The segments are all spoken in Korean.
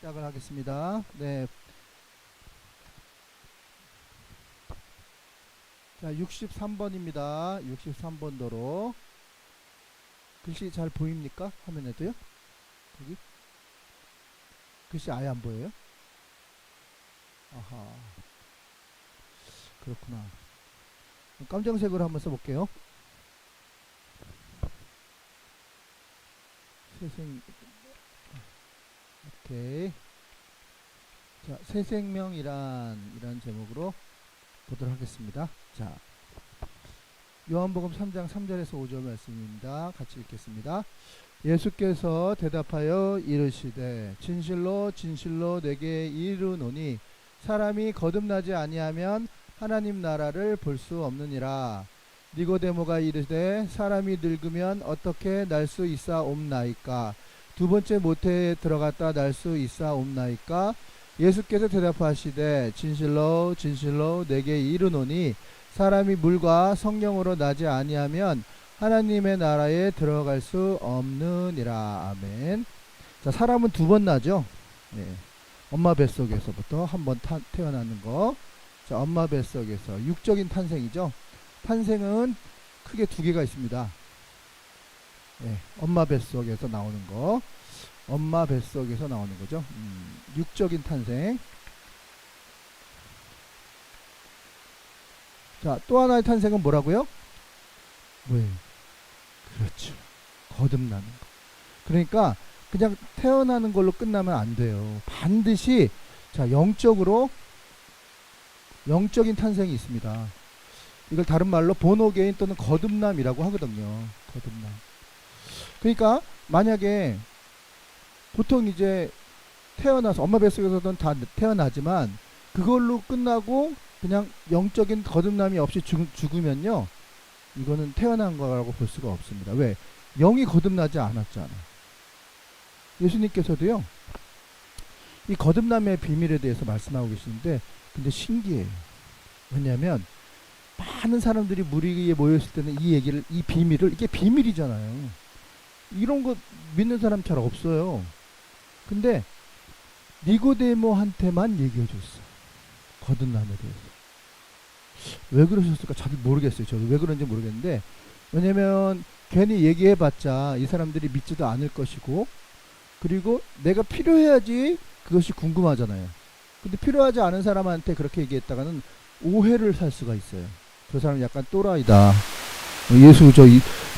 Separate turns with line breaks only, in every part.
시작을 하겠습니다. 네. 자, 63번입니다. 63번 도로. 글씨 잘 보입니까? 화면에도요? 여기? 글씨 아예 안 보여요? 아하. 그렇구나. 깜정색으로 한번 써볼게요. 새생, 오케이. 자, 새생명이란 제목으로 보도록 하겠습니다. 자, 요한복음 3장 3절에서 5절 말씀입니다. 같이 읽겠습니다. 예수께서 대답하여 이르시되 진실로 진실로 내게 이르노니 사람이 거듭나지 아니하면 하나님 나라를 볼 수 없느니라. 니고데모가 이르되 사람이 늙으면 어떻게 날 수 있사옵나이까? 두 번째 모태에 들어갔다 날 수 있사옵나이까? 예수께서 대답하시되 진실로 진실로 내게 이르노니 사람이 물과 성령으로 나지 아니하면 하나님의 나라에 들어갈 수 없느니라. 아멘. 자, 사람은 두 번 나죠. 예. 엄마 뱃속에서부터 한 번 태어나는 거. 자, 엄마 뱃속에서 육적인 탄생이죠. 탄생은 크게 두 개가 있습니다. 예. 엄마 뱃속에서 나오는 거. 엄마 뱃속에서 나오는 거죠. 육적인 탄생. 자, 또 하나의 탄생은 뭐라고요? 왜? 그렇죠. 거듭나는 거. 그러니까 그냥 태어나는 걸로 끝나면 안 돼요. 반드시 자, 영적인 탄생이 있습니다. 이걸 다른 말로 본어게인 또는 거듭남이라고 하거든요. 거듭남. 그러니까 만약에 보통 이제 태어나서 엄마 뱃속에서는 다 태어나지만 그걸로 끝나고 그냥 영적인 거듭남이 없이 죽으면요, 이거는 태어난 거라고 볼 수가 없습니다. 왜? 영이 거듭나지 않았잖아. 예수님께서도요, 이 거듭남의 비밀에 대해서 말씀하고 계시는데, 근데 신기해요. 왜냐하면 많은 사람들이 무리 위에 모였을 때는 이 비밀을, 이게 비밀이잖아요. 이런 거 믿는 사람 잘 없어요. 근데 니고데모한테만 얘기해 줬어. 거듭남에 대해서. 왜 그러셨을까 잘 모르겠어요. 저도 왜 그런지 모르겠는데, 왜냐면 괜히 얘기해봤자 이 사람들이 믿지도 않을 것이고, 그리고 내가 필요해야지 그것이 궁금하잖아요. 근데 필요하지 않은 사람한테 그렇게 얘기했다가는 오해를 살 수가 있어요. 저 사람 약간 또라이다.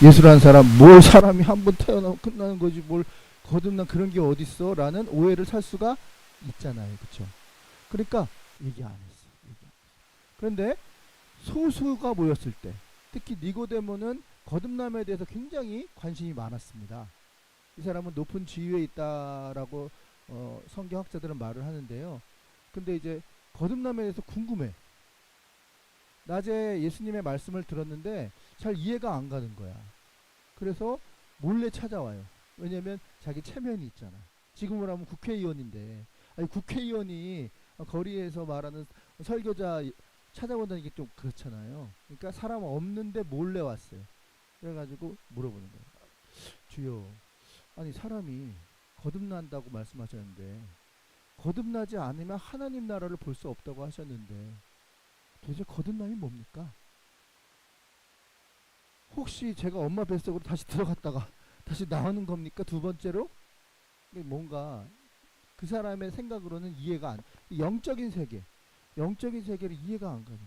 예수라는 사람, 뭘 사람이 한 번 태어나면 끝나는 거지, 뭘 거듭난 그런 게 어딨어? 라는 오해를 살 수가 있잖아요. 그쵸? 그러니까 얘기 안 했어. 그런데 소수가 모였을 때, 특히 니고데모는 거듭남에 대해서 굉장히 관심이 많았습니다. 이 사람은 높은 지위에 있다라고 성경학자들은 말을 하는데요. 근데 이제 거듭남에 대해서 궁금해. 낮에 예수님의 말씀을 들었는데 잘 이해가 안 가는 거야. 그래서 몰래 찾아와요. 왜냐면 자기 체면이 있잖아. 지금으로 하면 국회의원인데, 아니 국회의원이 거리에서 말하는 설교자 찾아본다는 게 좀 그렇잖아요. 그러니까 사람 없는데 몰래 왔어요. 그래가지고 물어보는 거예요. 주여, 아니 사람이 거듭난다고 말씀하셨는데 거듭나지 않으면 하나님 나라를 볼 수 없다고 하셨는데 도대체 거듭남이 뭡니까? 혹시 제가 엄마 뱃속으로 다시 들어갔다가 다시 나오는 겁니까? 두 번째로? 뭔가 그 사람의 생각으로는 이해가 안, 영적인 세계를 이해가 안 가는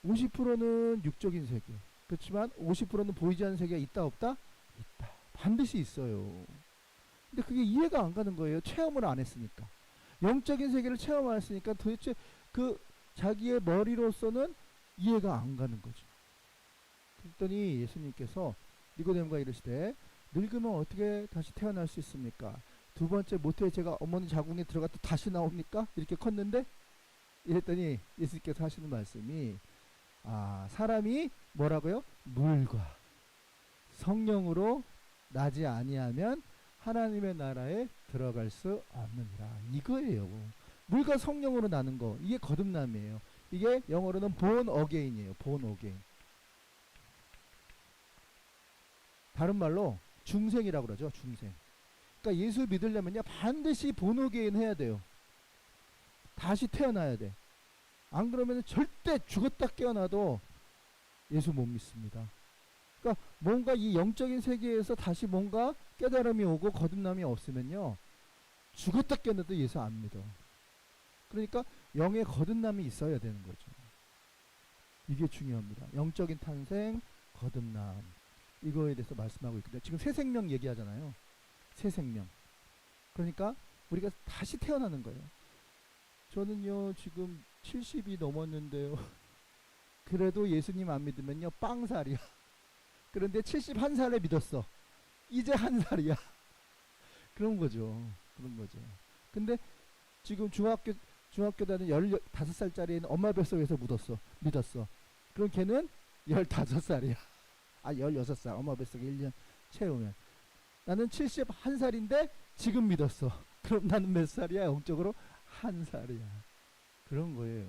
거예요. 50%는 육적인 세계. 그렇지만 50%는 보이지 않는 세계가 있다 없다? 있다. 반드시 있어요. 근데 그게 이해가 안 가는 거예요. 체험을 안 했으니까. 영적인 세계를 체험 안 했으니까 도대체 그 자기의 머리로서는 이해가 안 가는 거죠. 그랬더니 예수님께서 니고데모가 이르시되 늙으면 어떻게 다시 태어날 수 있습니까? 두 번째 모태에 제가 어머니 자궁에 들어갔다 다시 나옵니까? 이렇게 컸는데? 이랬더니 예수님께서 하시는 말씀이, 사람이 뭐라고요? 물과 성령으로 나지 아니하면 하나님의 나라에 들어갈 수 없느니라. 이거예요. 물과 성령으로 나는 거, 이게 거듭남이에요. 이게 영어로는 born again이에요. born again. 다른 말로 중생이라고 그러죠. 중생. 그러니까 예수 믿으려면요 반드시 본어게인 해야 돼요. 다시 태어나야 돼. 안 그러면 절대 죽었다 깨어나도 예수 못 믿습니다. 그러니까 뭔가 이 영적인 세계에서 다시 뭔가 깨달음이 오고 거듭남이 없으면요 죽었다 깨어나도 예수 안 믿어. 그러니까 영의 거듭남이 있어야 되는 거죠. 이게 중요합니다. 영적인 탄생, 거듭남, 이거에 대해서 말씀하고 있거든요. 지금 새 생명 얘기하잖아요. 새 생명. 그러니까 우리가 다시 태어나는 거예요. 저는요 지금 70이 넘었는데요 그래도 예수님 안 믿으면요 빵살이야. 그런데 71살에 믿었어. 이제 한 살이야. 그런 거죠. 그런 거죠. 근데 지금 중학교 다니는 15살짜리는 엄마 뱃속에서 믿었어. 그럼 걔는 15살이야. 아 16살. 엄마 뱃속에 1년 채우면. 나는 71살인데 지금 믿었어. 그럼 나는 몇 살이야? 영적으로 한 살이야. 그런 거예요.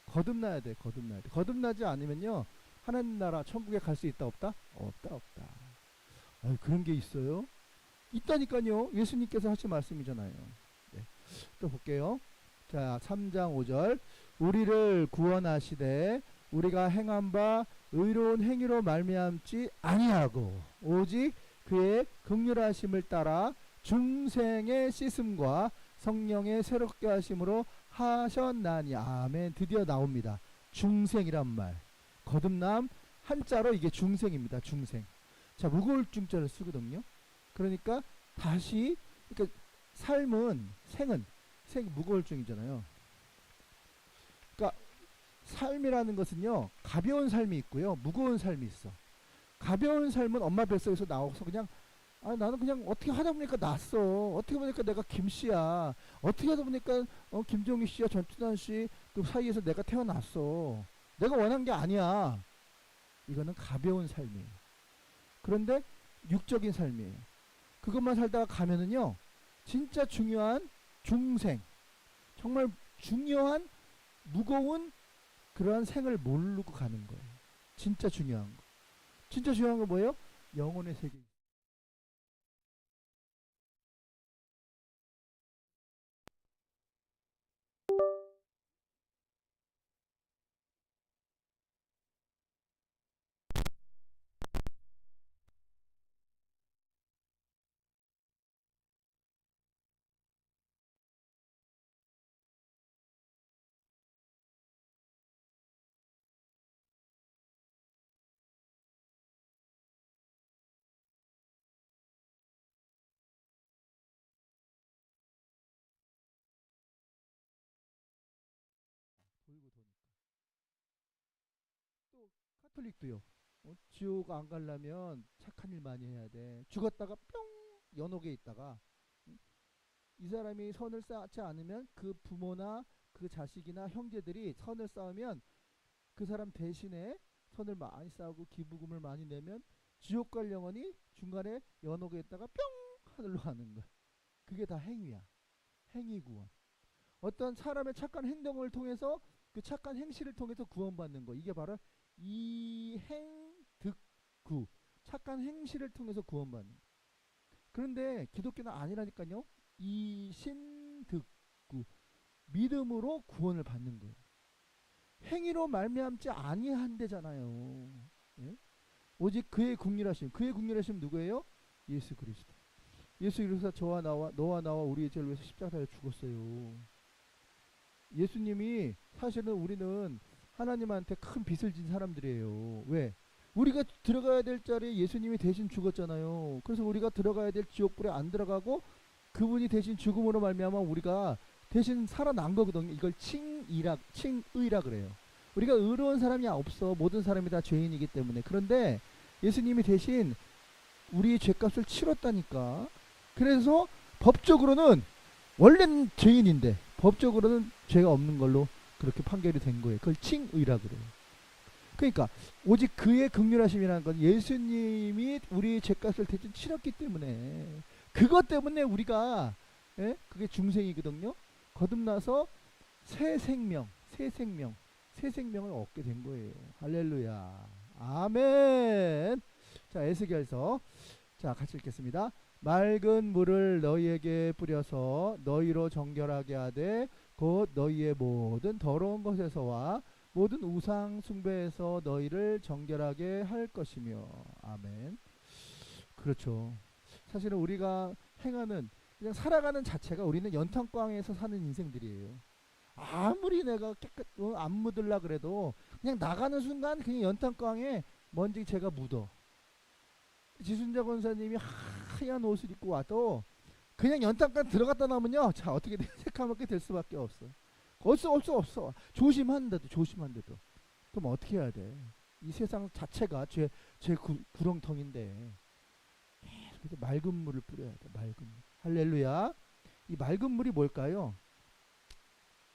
거듭나야 돼. 거듭나야 돼. 거듭나지 않으면요 하나님 나라 천국에 갈 수 있다 없다? 없다. 그런 게 있어요? 있다니까요. 예수님께서 하신 말씀이잖아요. 네. 또 볼게요. 자 3장 5절 우리를 구원하시되 우리가 행한 바 의로운 행위로 말미암지 아니하고 오직 그의 긍휼하심을 따라 중생의 씻음과 성령의 새롭게 하심으로 하셨나니. 아멘. 드디어 나옵니다. 중생이란 말. 거듭남 한자로 이게 중생입니다. 중생. 자 무거울 중자를 쓰거든요. 그러니까 다시 그러니까 삶은 생은 무거울 중이잖아요. 그러니까 삶이라는 것은요 가벼운 삶이 있고요 무거운 삶이 있어. 가벼운 삶은 엄마 뱃속에서 나와서 그냥 나는 그냥 어떻게 하다 보니까 났어. 어떻게 보니까 내가 김씨야. 어떻게 하다 보니까 김종희 씨와 전투단 씨 그 사이에서 내가 태어났어. 내가 원한 게 아니야. 이거는 가벼운 삶이에요. 그런데 육적인 삶이에요. 그것만 살다가 가면은요 진짜 중요한 중생, 정말 중요한 무거운 그러한 생을 모르고 가는 거예요. 진짜 중요한 거. 진짜 중요한 거 뭐예요? 영혼의 세계. 돌고 도니까. 또 카톨릭도요. 지옥 안 가려면 착한 일 많이 해야 돼. 죽었다가 뿅 연옥에 있다가 이 사람이 선을 쌓지 않으면 그 부모나 그 자식이나 형제들이 선을 쌓으면 그 사람 대신에 선을 많이 쌓고 기부금을 많이 내면 지옥 갈 영혼이 중간에 연옥에 있다가 뿅 하늘로 가는 거야. 그게 다 행위야. 행위 구원. 어떤 사람의 착한 행동을 통해서 그 착한 행실을 통해서 구원받는 거. 이게 바로 이행득구. 착한 행실을 통해서 구원받는 거. 그런데 기독교는 아니라니까요. 이신득구. 믿음으로 구원을 받는 거예요. 행위로 말미암지 아니한대잖아요. 예? 오직 그의 긍휼하심. 그의 긍휼하심 누구예요? 예수 그리스도. 예수 그리스도가 너와 나와 우리의 죄를 위해서 십자가에 죽었어요. 예수님이 사실은 우리는 하나님한테 큰 빚을 진 사람들이에요. 왜? 우리가 들어가야 될 자리에 예수님이 대신 죽었잖아요. 그래서 우리가 들어가야 될 지옥불에 안 들어가고 그분이 대신 죽음으로 말미암아 우리가 대신 살아난 거거든요. 이걸 칭의라 그래요. 우리가 의로운 사람이 없어. 모든 사람이 다 죄인이기 때문에. 그런데 예수님이 대신 우리의 죄값을 치렀다니까. 그래서 법적으로는 원래는 죄인인데 법적으로는 죄가 없는 걸로 그렇게 판결이 된 거예요. 그걸 칭의라 그래요. 그러니까 오직 그의 긍휼하심이라는 건 예수님이 우리의 죄값을 대신 치렀기 때문에 그것 때문에 우리가 그게 중생이거든요. 거듭나서 새 생명을 얻게 된 거예요. 할렐루야. 아멘. 자, 에스겔서 자 같이 읽겠습니다. 맑은 물을 너희에게 뿌려서 너희로 정결하게 하되 곧 너희의 모든 더러운 것에서와 모든 우상 숭배에서 너희를 정결하게 할 것이며. 아멘. 그렇죠. 사실은 우리가 행하는 그냥 살아가는 자체가 우리는 연탄광에서 사는 인생들이에요. 아무리 내가 깨끗 안 묻으려 그래도 그냥 나가는 순간 그냥 연탄광에 먼지 제가 묻어. 지순자 권사님이 하얀 옷을 입고 와도 그냥 연탄광 들어갔다 나면요, 자 어떻게 새까맣게 될 수밖에 없어. 없어. 조심한데도. 그럼 어떻게 해야 돼? 이 세상 자체가 제 구렁텅인데 그래서 맑은 물을 뿌려야 돼. 맑은 물. 할렐루야. 이 맑은 물이 뭘까요?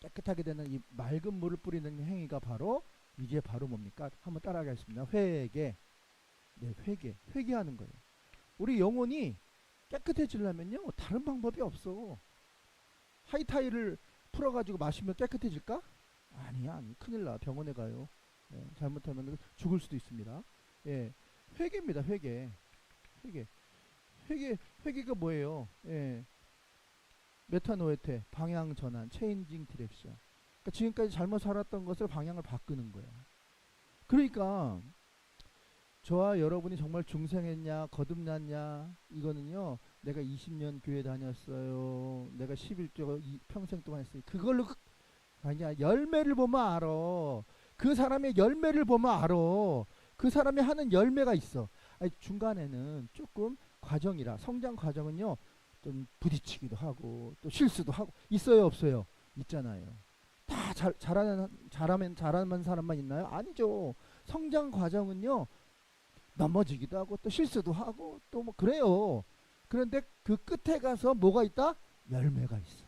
깨끗하게 되는 이 맑은 물을 뿌리는 행위가 바로 이게 바로 뭡니까? 한번 따라하겠습니다. 회개. 네, 회개하는 거예요. 우리 영혼이 깨끗해지려면요, 다른 방법이 없어. 하이타이를 풀어가지고 마시면 깨끗해질까? 아니, 큰일 나. 병원에 가요. 네, 잘못하면 죽을 수도 있습니다. 예, 회개입니다. 회개가 뭐예요? 예, 메타노에테, 방향 전환, 체인징 디렉션. 그러니까 지금까지 잘못 살았던 것을 방향을 바꾸는 거야. 그러니까 저와 여러분이 정말 중생했냐 거듭났냐 이거는요, 내가 20년 교회 다녔어요, 내가 11조 평생 동안 했어요, 그걸로 아니야. 열매를 보면 알아. 그 사람의 열매를 보면 알아. 그 사람이 하는 열매가 있어. 아니, 중간에는 조금 과정이라, 성장 과정은요 좀 부딪히기도 하고 또 실수도 하고 있어요 없어요? 있잖아요. 다 잘하는 사람만 있나요? 아니죠. 성장 과정은요 넘어지기도 하고 또 실수도 하고 또 뭐 그래요. 그런데 그 끝에 가서 뭐가 있다? 열매가 있어.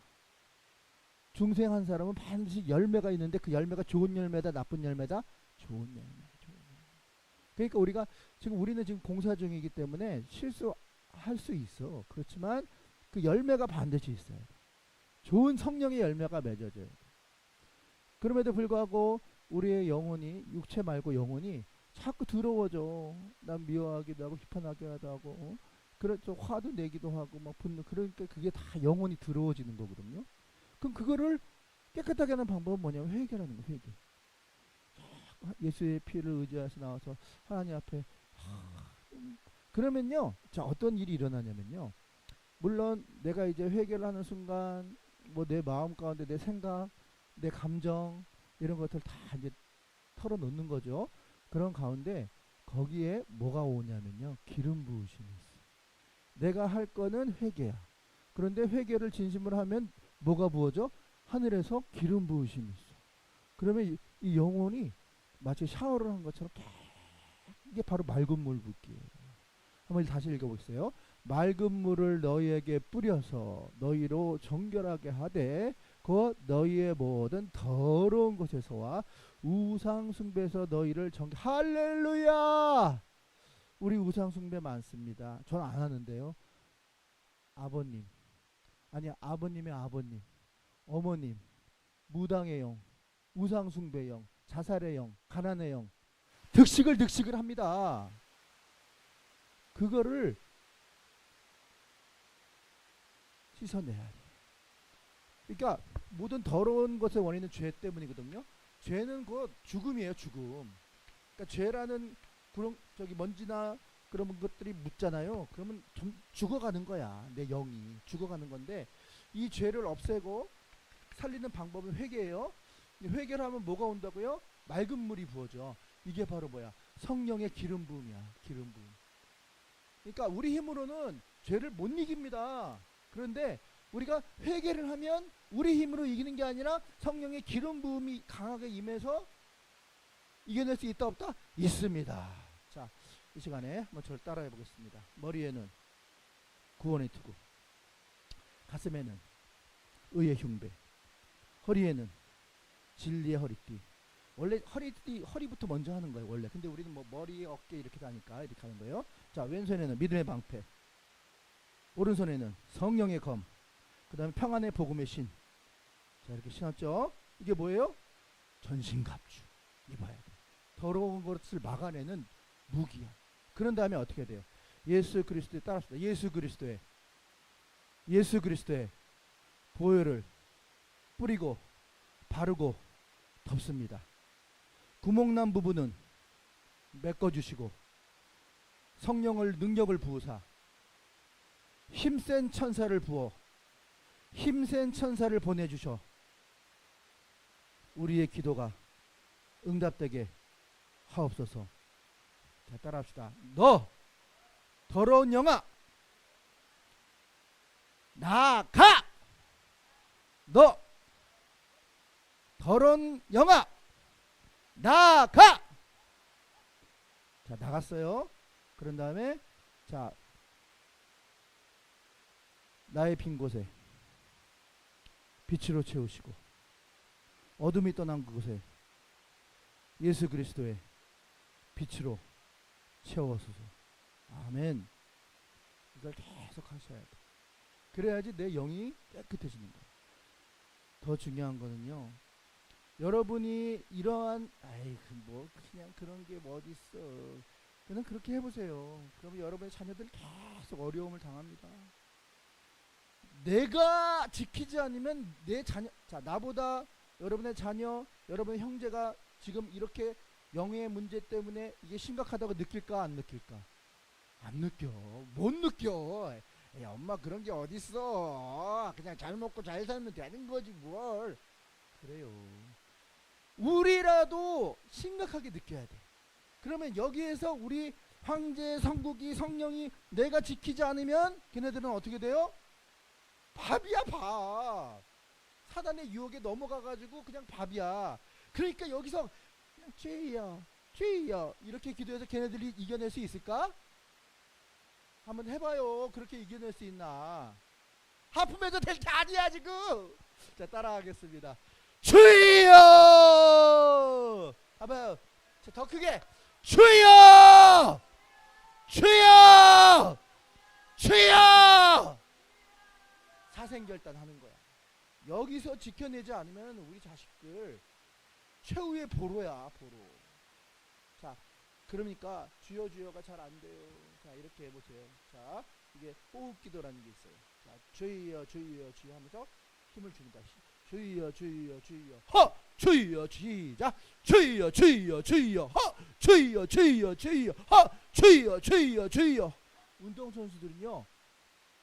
중생 한 사람은 반드시 열매가 있는데 그 열매가 좋은 열매다 나쁜 열매다? 좋은 열매. 그러니까 우리는 지금 공사 중이기 때문에 실수할 수 있어. 그렇지만 그 열매가 반드시 있어요. 좋은 성령의 열매가 맺어져요. 그럼에도 불구하고 우리의 영혼이, 육체 말고 영혼이 자꾸 더러워져. 난 미워하기도 하고 비판하기도 하고, 그렇죠. 화도 내기도 하고 막 분노. 그러니까 그게 다 영혼이 더러워지는 거거든요. 그럼 그거를 깨끗하게 하는 방법은 뭐냐면 회개라는 거예요. 회개. 예수의 피를 의지해서 나와서 하나님 앞에 그러면요, 자 어떤 일이 일어나냐면요, 물론 내가 이제 회개를 하는 순간 뭐 내 마음 가운데 내 생각, 내 감정 이런 것들 다 이제 털어놓는 거죠. 그런 가운데 거기에 뭐가 오냐면요, 기름 부으심이 있어. 내가 할 거는 회개야. 그런데 회개를 진심으로 하면 뭐가 부어져? 하늘에서 기름 부으심이 있어. 그러면 이 영혼이 마치 샤워를 한 것처럼 이게 바로 맑은 물 붓기예요. 한번 다시 읽어보세요. 맑은 물을 너희에게 뿌려서 너희로 정결하게 하되 곧 너희의 모든 더러운 곳에서와 우상 숭배에서 너희를 할렐루야! 우리 우상 숭배 많습니다. 전 안 하는데요. 아버님, 아니야, 아버님의 아버님, 어머님, 무당의 영, 우상 숭배의 영, 자살의 영, 가난의 영, 득식을 합니다. 그거를 씻어내야 돼. 그러니까 모든 더러운 것의 원인은 죄 때문이거든요. 죄는 곧 죽음이에요, 죽음. 그러니까 죄라는 그런 먼지나 그런 것들이 묻잖아요. 그러면 좀 죽어가는 거야. 내 영이 죽어가는 건데, 이 죄를 없애고 살리는 방법은 회개예요. 회개를 하면 뭐가 온다고요? 맑은 물이 부어져. 이게 바로 뭐야? 성령의 기름 부음이야. 기름 부음. 그러니까 우리 힘으로는 죄를 못 이깁니다. 그런데 우리가 회개를 하면 우리 힘으로 이기는 게 아니라 성령의 기름 부음이 강하게 임해서 이겨낼 수 있다 없다? 있습니다. 자, 이 시간에 한번 저를 따라해 보겠습니다. 머리에는 구원의 투구, 가슴에는 의의 흉배, 허리에는 진리의 허리띠. 원래 허리부터 먼저 하는 거예요, 원래. 근데 우리는 뭐 머리, 어깨 이렇게 다니까 이렇게 하는 거예요. 자, 왼손에는 믿음의 방패, 오른손에는 성령의 검, 그 다음에 평안의 복음의 신. 자, 이렇게 신었죠. 이게 뭐예요? 전신갑주 입어야 돼. 더러운 것을 막아내는 무기야. 그런 다음에 어떻게 돼요? 예수 그리스도에 따릅시다. 예수 그리스도의 보혈을 뿌리고 바르고 덮습니다. 구멍난 부분은 메꿔주시고 성령을 능력을 부으사 힘센 천사를 부어 힘센 천사를 보내주셔 우리의 기도가 응답되게 하옵소서. 자, 따라합시다. 너 더러운 영아 나가. 너 더러운 영아 나가. 자, 나갔어요. 그런 다음에 자, 나의 빈 곳에 빛으로 채우시고 어둠이 떠난 그곳에 예수 그리스도의 빛으로 채워소서. 아멘. 이걸 계속 하셔야 돼. 그래야지 내 영이 깨끗해지는 거예요. 더 중요한 거는요, 여러분이 이러한 뭐 그냥 그런 게 뭐 어디 있어. 그냥 그렇게 해보세요. 그러면 여러분의 자녀들 계속 어려움을 당합니다. 내가 지키지 않으면 내 자녀, 자, 나보다 여러분의 자녀, 여러분의 형제가 지금 이렇게 영의 문제 때문에 이게 심각하다고 느낄까 안 느낄까? 안 느껴. 못 느껴. 야, 엄마 그런 게 어딨어. 그냥 잘 먹고 잘 살면 되는 거지 뭘. 그래요. 우리라도 심각하게 느껴야 돼. 그러면 여기에서 우리 황제, 성국이, 성령이 내가 지키지 않으면 걔네들은 어떻게 돼요? 밥이야, 밥. 사단의 유혹에 넘어가가지고 그냥 밥이야. 그러니까 여기서 그냥 죄야, 죄야 이렇게 기도해서 걔네들이 이겨낼 수 있을까? 한번 해봐요. 그렇게 이겨낼 수 있나? 하품해도 될 게 아니야 지금. 자, 따라하겠습니다. 주여! 봐봐요. 자, 더 크게. 주여! 주여! 주여! 사생결단하는 거야. 여기서 지켜내지 않으면 우리 자식들 최후의 보로야, 보로. 자, 그러니까 주여 주여가 잘 안 돼요. 자, 이렇게 해보세요. 자, 이게 호흡기도라는 게 있어요. 자, 주여 주여 주여 하면서 힘을 줍니다. 주여 주여 주여 허 주여 시작 주여 주여 주여 허 주여 주여 주여 허 주여 주여 주여. 운동선수들은요,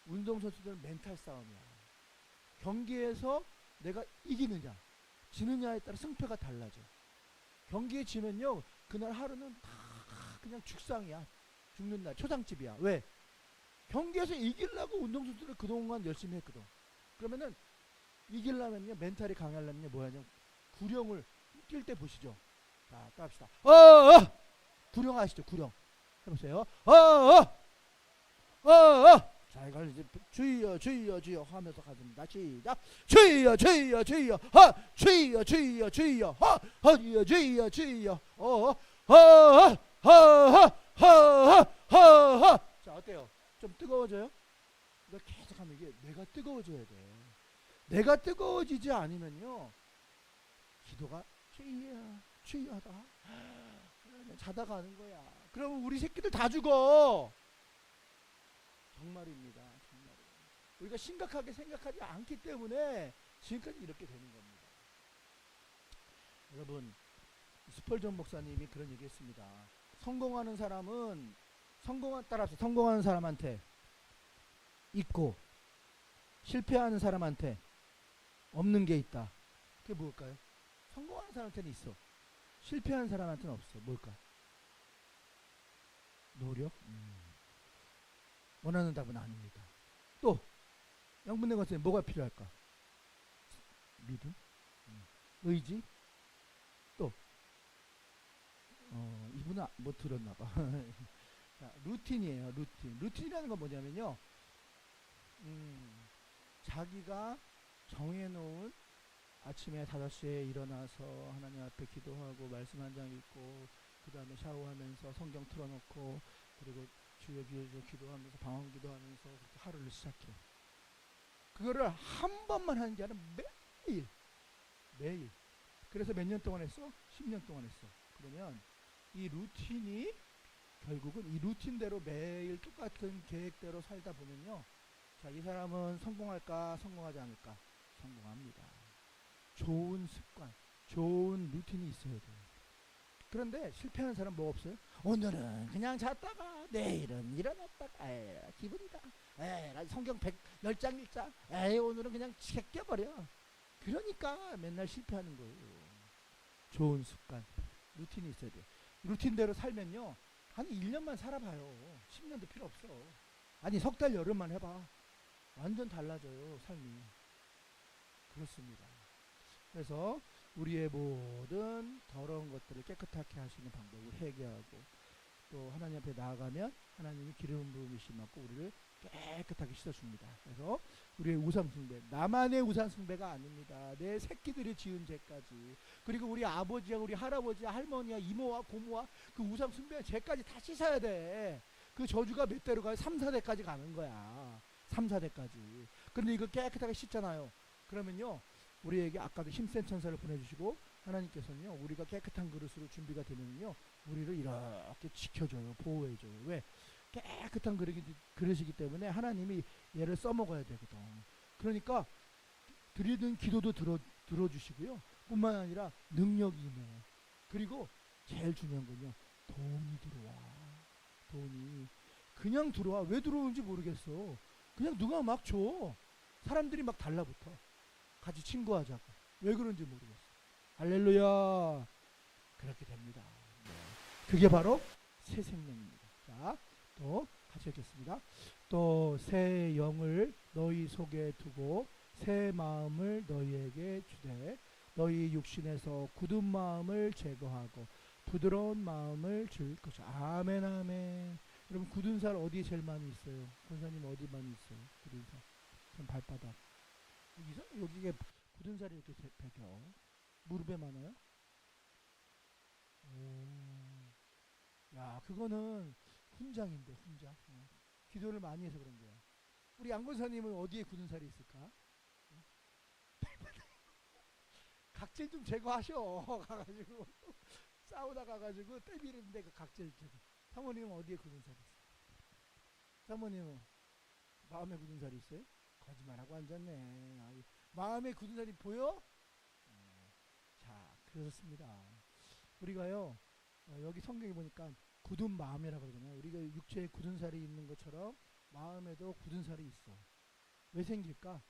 운동선수들은 멘탈 싸움이야. 경기에서 내가 이기느냐 지느냐에 따라 승패가 달라져. 경기에 지면요, 그날 하루는 다 그냥 죽상이야. 죽는 날 초상집이야. 왜? 경기에서 이기려고 운동선수들 그동안 열심히 했거든. 그러면은 이기려면요, 멘탈이 강하려면요, 뭐하냐, 구령을 뛸 때 보시죠. 자, 따합시다. 구령 아시죠? 구령 해보세요. 자, 이걸 이제 주여 주여 주여 하면서 가줍니다. 시작. 주여 주여 주여 허 주여 주여 주여 허 주여 주여 주여 자, 어때요? 좀 뜨거워져요? 이거 계속 하면 이게 내가 뜨거워져야 돼. 내가 뜨거워지지 않으면요, 기도가 주여 주여하다 자다가 하는 거야. 그러면 우리 새끼들 다 죽어. 정말입니다. 정말. 우리가 심각하게 생각하지 않기 때문에 지금까지 이렇게 되는 겁니다. 여러분, 스펄전 목사님이 그런 얘기했습니다. 성공하는 사람은 따라서 성공하는 사람한테 있고 실패하는 사람한테 없는 게 있다. 그게 뭘까요? 성공하는 사람한테는 있어. 실패하는 사람한테는 없어. 뭘까? 노력? 원하는 답은 아닙니다. 또 양분된 것에 뭐가 필요할까? 믿음, 의지, 또 이분은 뭐 들었나봐. 자, 루틴이에요. 루틴이라는 건 뭐냐면요, 자기가 정해놓은 아침에 5시에 일어나서 하나님 앞에 기도하고 말씀 한 장 읽고 그 다음에 샤워하면서 성경 틀어놓고 그리고 주여 주여 주여 기도하면서 방언 기도하면서 그렇게 하루를 시작해. 그거를 한 번만 하는 게 아니라 매일. 그래서 몇 년 동안 했어? 10년 동안 했어. 그러면 이 루틴이 결국은 이 루틴대로 매일 똑같은 계획대로 살다 보면요. 자, 이 사람은 성공할까, 성공하지 않을까? 성공합니다. 좋은 습관, 좋은 루틴이 있어야 돼요. 그런데 실패하는 사람 뭐 없어요? 오늘은 그냥 잤다가 내일은 일어났다가 에이, 기분이다. 에이, 성경 10장 읽자. 에이, 오늘은 그냥 제껴버려. 그러니까 맨날 실패하는 거예요. 좋은 습관, 루틴이 있어야 돼요. 루틴대로 살면요. 한 1년만 살아봐요. 10년도 필요 없어. 아니, 석 달 여름만 해봐. 완전 달라져요, 삶이. 그렇습니다. 그래서 우리의 모든 더러운 것들을 깨끗하게 하시는 방법을 회개하고, 또 하나님 앞에 나아가면 하나님이 기름 부음이 심하고 우리를 깨끗하게 씻어줍니다. 그래서 우리의 우상숭배, 나만의 우상숭배가 아닙니다. 내 새끼들이 지은 죄까지, 그리고 우리 아버지와 우리 할아버지와 할머니와 이모와 고모와 그 우상숭배의 죄까지 다 씻어야 돼. 그 저주가 몇 대로 가요? 3, 4대까지 가는 거야. 3, 4대까지. 근데 이거 깨끗하게 씻잖아요. 그러면요, 우리에게 아까도 힘센 천사를 보내주시고, 하나님께서는요, 우리가 깨끗한 그릇으로 준비가 되면요, 우리를 이렇게 지켜줘요, 보호해줘요. 왜? 깨끗한 그릇이기 때문에 하나님이 얘를 써먹어야 되거든. 그러니까 드리는 기도도 들어주시고요, 뿐만 아니라 능력이 임해요. 그리고 제일 중요한 건요, 돈이 들어와. 돈이 그냥 들어와. 왜 들어오는지 모르겠어. 그냥 누가 막 줘. 사람들이 막 달라붙어. 같이 친구하자고. 왜 그런지 모르겠어. 할렐루야. 그렇게 됩니다. 네. 그게 바로 새 생명입니다. 자, 또 같이 읽겠습니다. 또 새 영을 너희 속에 두고 새 마음을 너희에게 주되 너희 육신에서 굳은 마음을 제거하고 부드러운 마음을 줄 것이다. 아멘, 아멘. 여러분, 굳은 살 어디에 제일 많이 있어요? 권사님 어디 많이 있어요? 굳은 살. 전 발바닥. 여기에 굳은 살이 이렇게 배겨. 무릎에 많아요? 오. 야, 그거는 훈장인데, 훈장. 기도를 많이 해서 그런 거야. 우리 양권사님은 어디에 굳은 살이 있을까? 각질 좀 제거하셔. 가가지고 사우나 가가지고 때미는데 그 각질 제거. 사모님은 어디에 굳은 살이 있어요? 사모님은 마음에 굳은 살이 있어요? 거짓말하고 앉았네. 마음에 굳은 살이 보여? 자, 그렇습니다. 우리가요, 여기 성경에 보니까 굳은 마음이라고 그러잖아요. 우리가 육체에 굳은 살이 있는 것처럼 마음에도 굳은 살이 있어. 왜 생길까?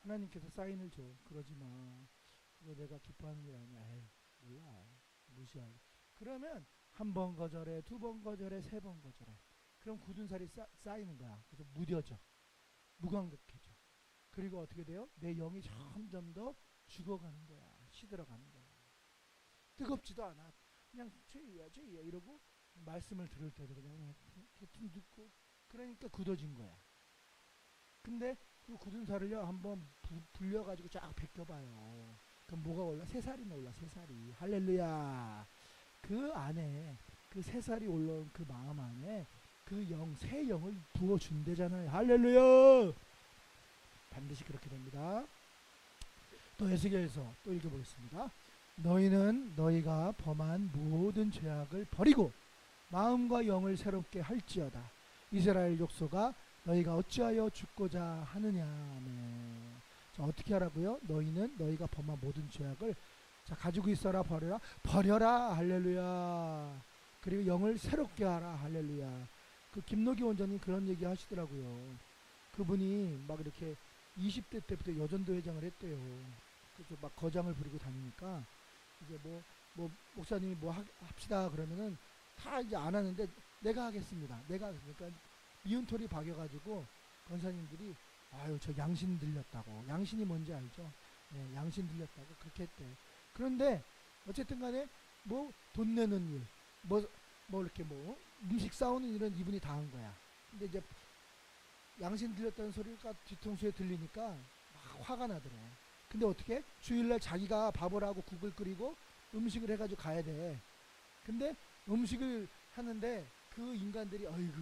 하나님께서 사인을 줘. 그러지 마. 그거 내가 기뻐하는 일 아니야. 에이, 몰라. 무시하고. 그러면 한 번 거절해, 두 번 거절해, 세 번 거절해. 그럼 굳은 살이 쌓이는 거야. 그래서 무뎌져. 무감각해져. 그리고 어떻게 돼요? 내 영이 점점 더 죽어가는 거야. 시들어가는 거야. 뜨겁지도 않아. 그냥 죄야 죄야 이러고 말씀을 들을 때도 그냥 대충 듣고, 그러니까 굳어진 거야. 근데 그 굳은 살을요 한번 불려가지고 쫙 벗겨봐요. 그럼 뭐가 올라? 새 살이 올라. 새 살이. 할렐루야. 그 안에 그 새 살이 올라온 그 마음 안에 그 영, 새 영을 부어준대잖아요. 할렐루야. 반드시 그렇게 됩니다. 또 에스겔서 또 읽어보겠습니다. 너희는 너희가 범한 모든 죄악을 버리고 마음과 영을 새롭게 할지어다. 이스라엘 족속아, 너희가 어찌하여 죽고자 하느냐. 네. 자, 어떻게 하라고요? 너희는 너희가 범한 모든 죄악을 자 가지고 있어라. 버려라. 버려라. 할렐루야. 그리고 영을 새롭게 하라. 할렐루야. 그 김노기 원장님 그런 얘기 하시더라고요. 그분이 막 이렇게 20대 때부터 여전도 회장을 했대요. 그래서 막 거장을 부리고 다니니까 이제 뭐 목사님이 뭐 합시다 그러면은 다 이제 안 하는데 내가 하겠습니다. 내가 그러니까 미운털이 박여가지고 권사님들이 아유 저 양신 들렸다고. 양신이 뭔지 알죠? 네, 양신 들렸다고 그렇게 했대. 그런데 어쨌든 간에 뭐 돈 내는 일, 뭐 이렇게 뭐 음식 싸우는 일은 이분이 다 한 거야. 근데 이제 양신 들렸다는 소리가 뒤통수에 들리니까 막 화가 나더래. 근데 어떻게? 주일날 자기가 밥을 하고 국을 끓이고 음식을 해가지고 가야 돼. 근데 음식을 하는데 그 인간들이 어이구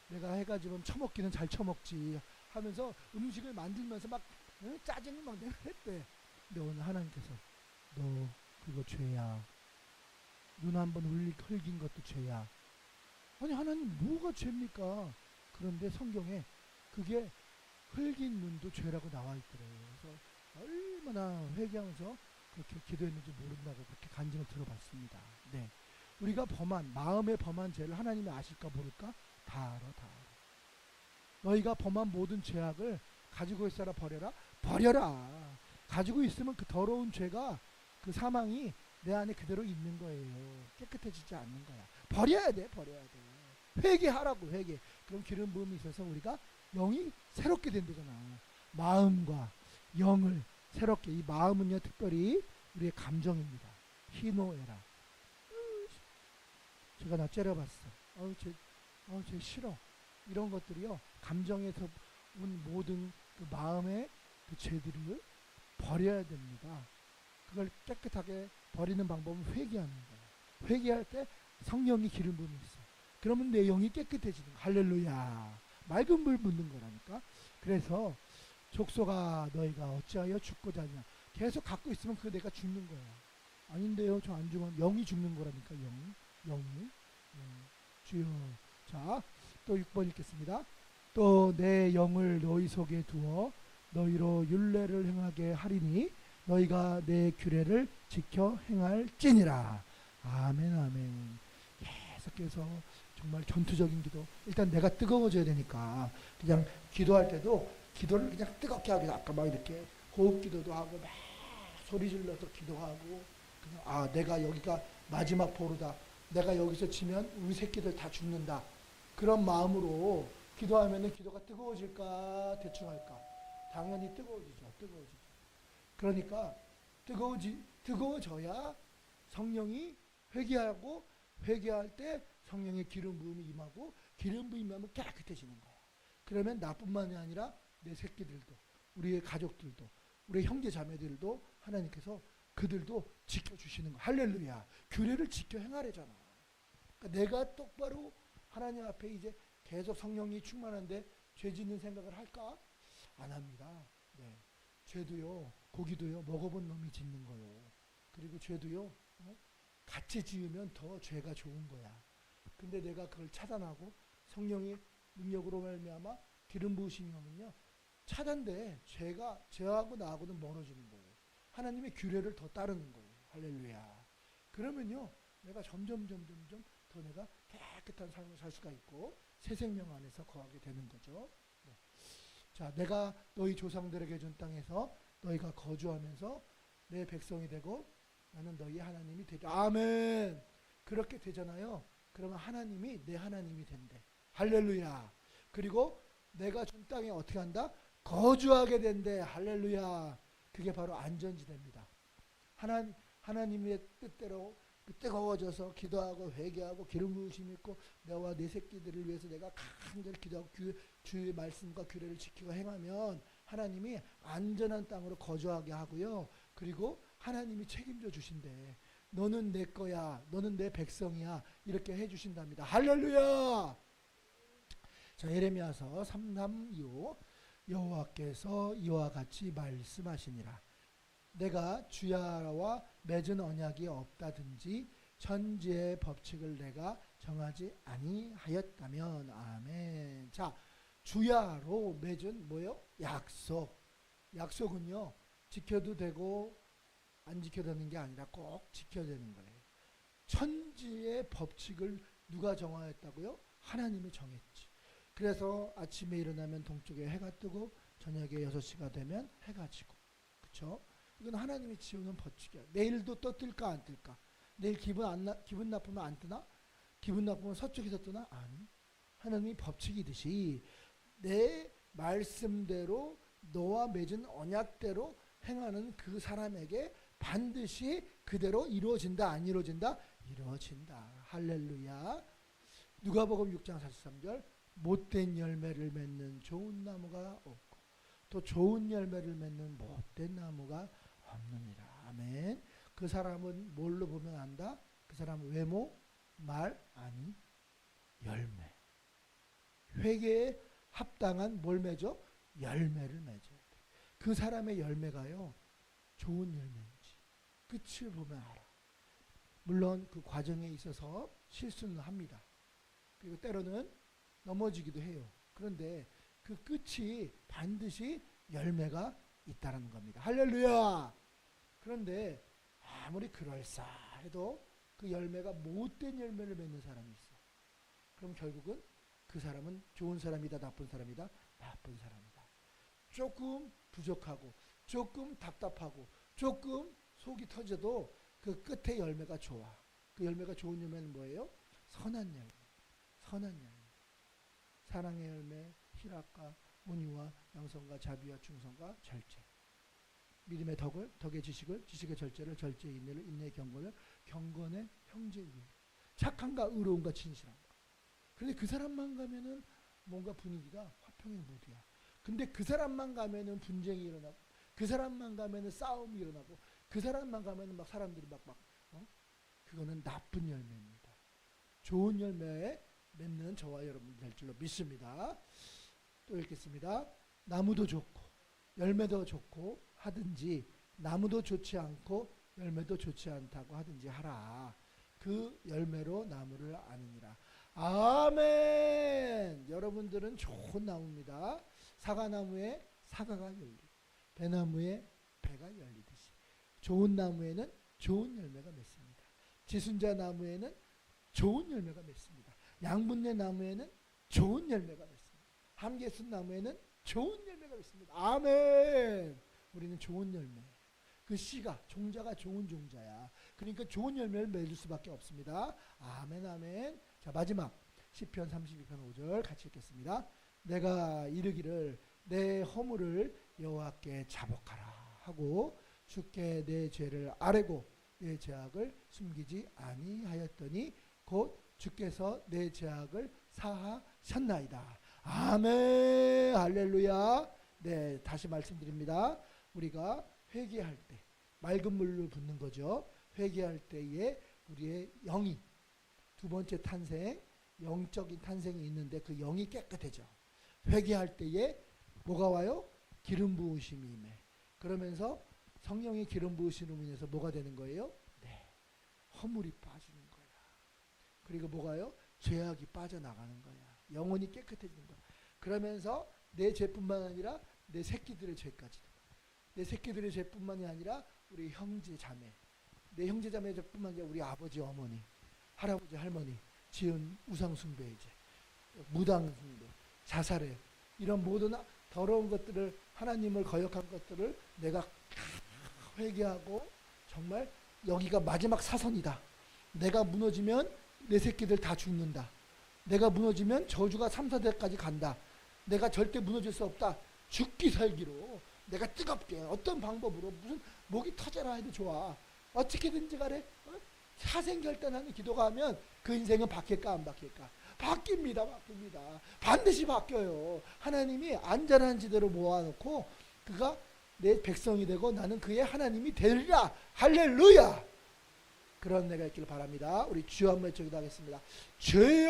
내가 해가지고 처먹기는 잘 처먹지 하면서 음식을 만들면서 막 짜증을 막 내가 했대. 근데 오늘 하나님께서 너 그거 죄야. 눈 한번 흘긴 것도 죄야. 아니 하나님 뭐가 죄입니까? 그런데 성경에 그게 흙인 눈도 죄라고 나와 있더래요. 그래서 얼마나 회개하면서 그렇게 기도했는지 모른다고 그렇게 간증을 들어봤습니다. 네, 우리가 범한 마음에 범한 죄를 하나님이 아실까 모를까? 다 알아, 다 알아. 너희가 범한 모든 죄악을 가지고 있어라 버려라, 버려라. 가지고 있으면 그 더러운 죄가 그 사망이 내 안에 그대로 있는 거예요. 깨끗해지지 않는 거야. 버려야 돼, 버려야 돼. 회개하라고, 회개. 그럼 기름 부음이 있어서 우리가 영이 새롭게 된다잖아. 마음과 영을 새롭게. 이 마음은요 특별히 우리의 감정입니다. 희노애락. 제가 나 째려봤어. 쟤 싫어. 이런 것들이요 감정에서 온 모든 그 마음의 그 죄들을 버려야 됩니다. 그걸 깨끗하게 버리는 방법은 회개하는 거예요. 회개할 때 성령이 기름 부음이 있어. 그러면 내 영이 깨끗해지는 거야. 할렐루야. 맑은 물 붓는 거라니까. 그래서 족속아 너희가 어찌하여 죽고자 하냐. 계속 갖고 있으면 그거 내가 죽는 거야. 아닌데요. 저 안 죽으면 영이 죽는 거라니까. 영이. 주여. 자, 또 6번 읽겠습니다. 또 내 영을 너희 속에 두어 너희로 율례를 행하게 하리니 너희가 내 규례를 지켜 행할지니라. 아멘, 아멘. 계속해서 정말 전투적인 기도. 일단 내가 뜨거워져야 되니까 그냥 기도할 때도 기도를 그냥 뜨겁게 하기도, 아까 막 이렇게 호흡 기도도 하고 막 소리 질러서 기도하고 그냥 내가 여기가 마지막 보루다. 내가 여기서 지면 우리 새끼들 다 죽는다. 그런 마음으로 기도하면은 기도가 뜨거워질까 대충 할까? 당연히 뜨거워지죠. 그러니까 뜨거워져야 성령이 회개하고, 회개할 때 성령의 기름 부음이 임하고, 기름 부음이 임하면 깨끗해지는 거야. 그러면 나뿐만이 아니라 내 새끼들도, 우리의 가족들도, 우리 형제 자매들도 하나님께서 그들도 지켜주시는 거야. 할렐루야. 규례를 지켜 행하래잖아. 그러니까 내가 똑바로 하나님 앞에 이제 계속 성령이 충만한데 죄 짓는 생각을 할까? 안 합니다. 네. 죄도요, 고기도요, 먹어본 놈이 짓는 거요. 그리고 죄도요, 같이 지으면 더 죄가 좋은 거야. 근데 내가 그걸 차단하고 성령의 능력으로 말미암아 기름 부으심이 오면요, 차단돼. 죄하고 나하고는 멀어지는 거예요. 하나님의 규례를 더 따르는 거예요. 할렐루야. 그러면요, 내가 점점 더 내가 깨끗한 삶을 살 수가 있고 새 생명 안에서 거하게 되는 거죠. 네. 자, 내가 너희 조상들에게 준 땅에서 너희가 거주하면서 내 백성이 되고 나는 너희 하나님이 되리라. 아멘. 그렇게 되잖아요. 그러면 하나님이 내 하나님이 된대. 할렐루야. 그리고 내가 준 땅에 어떻게 한다? 거주하게 된대. 할렐루야. 그게 바로 안전지대입니다. 하나님의 뜻대로 뜨거워져서 기도하고 회개하고 기름 부으심 있고 내와 내 새끼들을 위해서 내가 간절히 기도하고 주의 말씀과 규례를 지키고 행하면 하나님이 안전한 땅으로 거주하게 하고요. 그리고 하나님이 책임져 주신대. 너는 내 거야. 너는 내 백성이야. 이렇게 해 주신답니다. 할렐루야. 자, 예레미야서 3:2 여호와께서 이와 같이 말씀하시니라. 내가 주야와 맺은 언약이 없다든지 천지의 법칙을 내가 정하지 아니하였다면. 아멘. 자, 주야로 맺은 뭐요? 약속. 약속은요, 지켜도 되고 안 지켜도 되는 게 아니라 꼭 지켜야 되는 거예요. 천지의 법칙을 누가 정하였다고요? 하나님이 정했지. 그래서 아침에 일어나면 동쪽에 해가 뜨고 저녁에 6시가 되면 해가 지고. 그렇죠? 이건 하나님이 지어놓은 법칙이야. 내일도 또 뜰까 안 뜰까? 내일 기분 나쁘면 안 뜨나? 기분 나쁘면 서쪽에서 뜨나? 아니. 하나님이 법칙이듯이 내 말씀대로 너와 맺은 언약대로 행하는 그 사람에게 반드시 그대로 이루어진다, 안 이루어진다? 이루어진다. 할렐루야. 누가복음 6장 43절 못된 열매를 맺는 좋은 나무가 없고 또 좋은 열매를 맺는 못된 나무가 없느니라. 아멘. 그 사람은 뭘로 보면 안다? 그 사람은 외모, 말, 아니 열매. 회개에 합당한 뭘 맺어? 열매를 맺어야 돼. 그 사람의 열매가요, 좋은 열매인지 끝을 보면 알아. 물론 그 과정에 있어서 실수는 합니다. 그리고 때로는 넘어지기도 해요. 그런데 그 끝이 반드시 열매가 있다라는 겁니다. 할렐루야. 그런데 아무리 그럴싸해도 그 열매가 못된 열매를 맺는 사람이 있어. 그럼 결국은 그 사람은 좋은 사람이다, 나쁜 사람이다, 나쁜 사람이다. 조금 부족하고 조금 답답하고 조금 속이 터져도 그 끝에 열매가 좋아. 그 열매가 좋은 열매는 뭐예요? 선한 열매. 선한 열매. 사랑의 열매, 희락과 온유와 양선과 자비와 충성과 절제. 믿음의 덕을, 덕의 지식을, 지식의 절제를, 절제의 인내를, 인내의 경건을, 경건의 형제이기. 착함과 의로움과 진실함과. 그런데 그 사람만 가면은 뭔가 분위기가 화평의 무드야. 근데 그 사람만 가면은 분쟁이 일어나고, 그 사람만 가면은 싸움이 일어나고, 그 사람만 가면은 막 사람들이 그거는 나쁜 열매입니다. 좋은 열매에 맺는 저와 여러분 될 줄로 믿습니다. 또 읽겠습니다. 나무도 좋고 열매도 좋고 하든지 나무도 좋지 않고 열매도 좋지 않다고 하든지 하라. 그 열매로 나무를 아느니라. 아멘. 여러분들은 좋은 나무입니다. 사과나무에 사과가 열리고 배나무에 배가 열리듯이 좋은 나무에는 좋은 열매가 맺습니다. 지순자 나무에는 좋은 열매가 맺습니다. 양분내 나무에는 좋은 열매가 맺습니다. 함개순 나무에는 좋은 열매가 맺습니다. 아멘. 우리는 좋은 열매. 그 씨가 종자가 좋은 종자야. 그러니까 좋은 열매를 맺을 수밖에 없습니다. 아멘 아멘. 자 마지막 시편 32편 5절 같이 읽겠습니다. 내가 이르기를 내 허물을 여호와께 자복하라 하고 주께 내 죄를 아뢰고 내 죄악을 숨기지 아니하였더니 곧 주께서 내 죄악을 사하셨나이다. 아멘. 할렐루야. 네, 다시 말씀드립니다. 우리가 회개할 때 맑은 물로 붓는 거죠. 회개할 때에 우리의 영이 두 번째 탄생, 영적인 탄생이 있는데 그 영이 깨끗해져. 회개할 때에 뭐가 와요? 기름 부으심이 임해. 그러면서 성령의 기름 부으심으로 인해서 뭐가 되는 거예요? 네, 허물이 빠지는 거야. 그리고 뭐가요? 죄악이 빠져나가는 거야. 영혼이 깨끗해지는 거야. 그러면서 내 죄뿐만 아니라 내 새끼들의 죄까지도. 내 새끼들의 죄뿐만이 아니라 우리 형제 자매, 내 형제 자매 죄뿐만 아니라 우리 아버지 어머니, 할아버지 할머니 지은 우상 숭배의 죄, 무당 숭배, 자살해 이런 모든 더러운 것들을 하나님을 거역한 것들을 내가 회개하고 정말 여기가 마지막 사선이다. 내가 무너지면 내 새끼들 다 죽는다. 내가 무너지면 저주가 3, 4대까지 간다. 내가 절대 무너질 수 없다. 죽기 살기로 내가 뜨겁게 어떤 방법으로 무슨 목이 터져라 해도 좋아. 어떻게든지 간에 사생결단하는 기도가 하면 그 인생은 바뀔까 안 바뀔까? 바뀝니다. 바뀝니다. 반드시 바뀌어요. 하나님이 안전한 지대로 모아놓고 그가 내 백성이 되고 나는 그의 하나님이 되리라. 할렐루야. 그런 내가 있기를 바랍니다. 우리 주여 한번 외치기도 하겠습니다. 주여